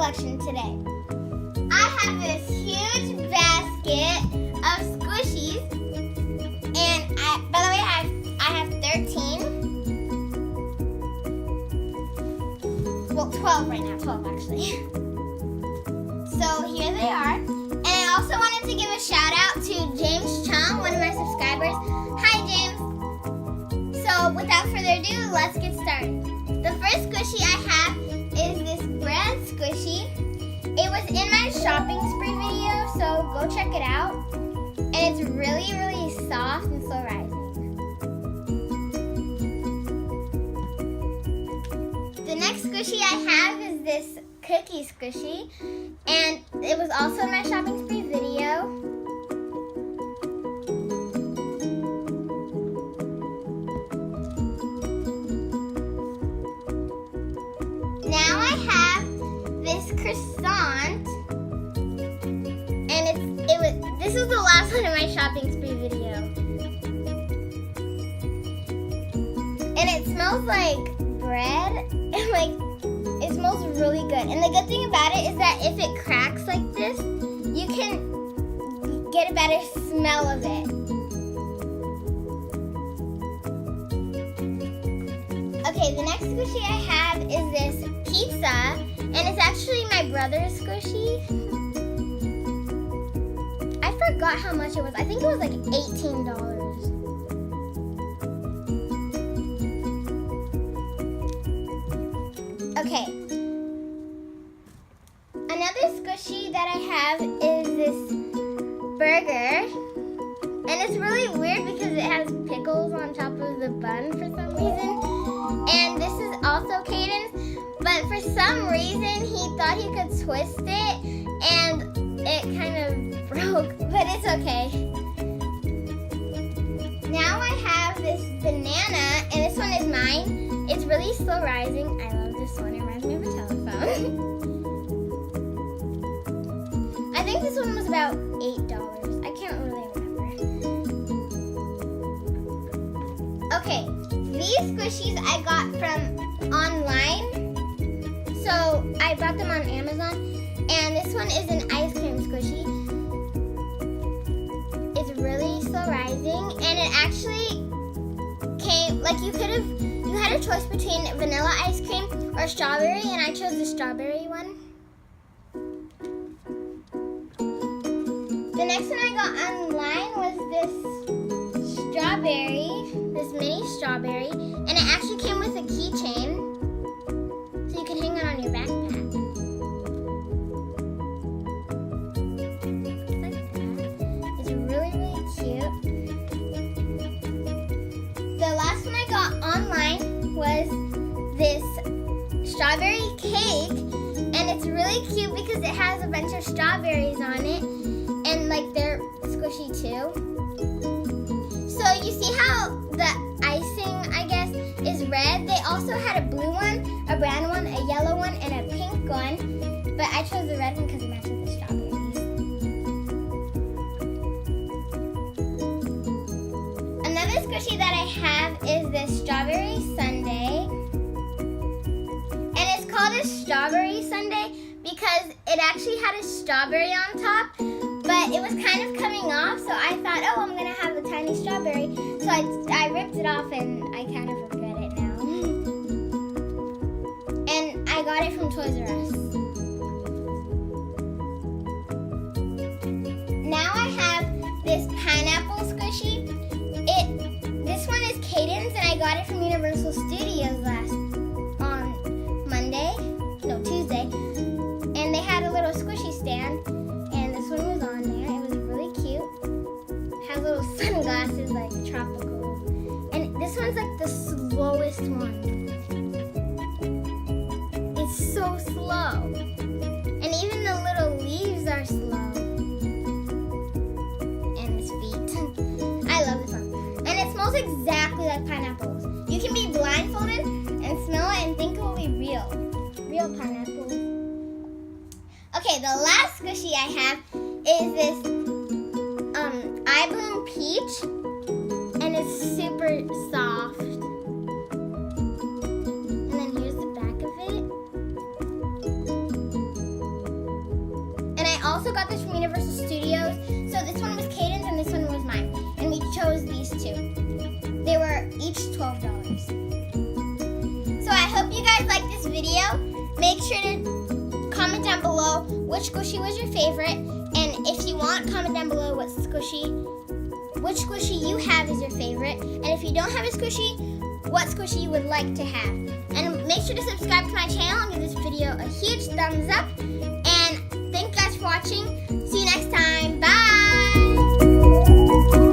collection today. I have this huge basket of squishes, and by the way, I have 13. Well, 12 right now, 12 actually. So here they are. And I also wanted to give a shout out to James Chung, one of my subscribers. Hi, James. So without further ado, let's get started. The first squishy I have is this bread squishy. It was in my shopping spree video, so go check it out. And it's really, really soft and slow rising. The next squishy I have is this cookie squishy, and it was also in my shopping spree video. Now I have this croissant, and this was the last one in my shopping spree video. And it smells like bread, and it smells really good. And the good thing about it is that if it cracks like this, you can get a better smell of it. Okay, the next squishy I have is this pizza, and it's actually my brother's squishy. I forgot how much it was. I think it was like $18. Okay. Another squishy that I have is this burger. And it's really weird because it has pickles on top of the bun for some reason. And this is also Kayla'S. But for some reason, he thought he could twist it. And it kind of broke. But it's okay. Now I have this banana. And this one is mine. It's really slow rising. I love this one. It reminds me of a telephone. I think this one was about $8. I can't really remember. Okay, these squishies I got from online. So I bought them on Amazon. And this one is an ice cream squishy. It's really slow rising. And it actually came, you had a choice between vanilla ice cream or strawberry, and I chose the strawberry one. The next one I got online was this mini strawberry, and it actually came with a keychain, so you can hang it on your backpack. Like that. It's really, really cute. The last one I got online was this strawberry cake, and it's really cute because it has a bunch of strawberries on it, and they're squishy too. So you see how the icing, I guess, is red? They also had a blue one, a brown one, a yellow one, and a pink one, but I chose the red one because it matches the strawberries. Another squishy that I have is this strawberry sundae. And it's called a strawberry sundae because it actually had a strawberry on top, but it was kind of coming off, so I thought, oh, I'm going to have a tiny strawberry. So I ripped it off, and I kind of regret it now. And I got it from Toys R Us. Now I have this pineapple squishy. This one is Kayla'S, and I got it from Universal Studios Tuesday. And they had a little squishy stand, and this one was on there. It was really cute. It has little sunglasses, like tropical. And this one's like the slowest one. It's so slow. And even the little leaves are slow. And his feet. I love this one. And it smells exactly like pineapples. You can be blindfolded and smell it and think it will be real. Real pineapple. Okay, the last squishy I have is this eye bloom peach, and it's super soft. And then here's the back of it. also got this from Universal Studios. So this one was Caden's and this one was mine. And we chose these two. They were each $12. So I hope you guys liked this video. Make sure to comment down below which squishy was your favorite. And if you want, comment down below which squishy you have is your favorite. And if you don't have a squishy, what squishy you would like to have. And make sure to subscribe to my channel and give this video a huge thumbs up. And thank you guys for watching. See you next time. Bye!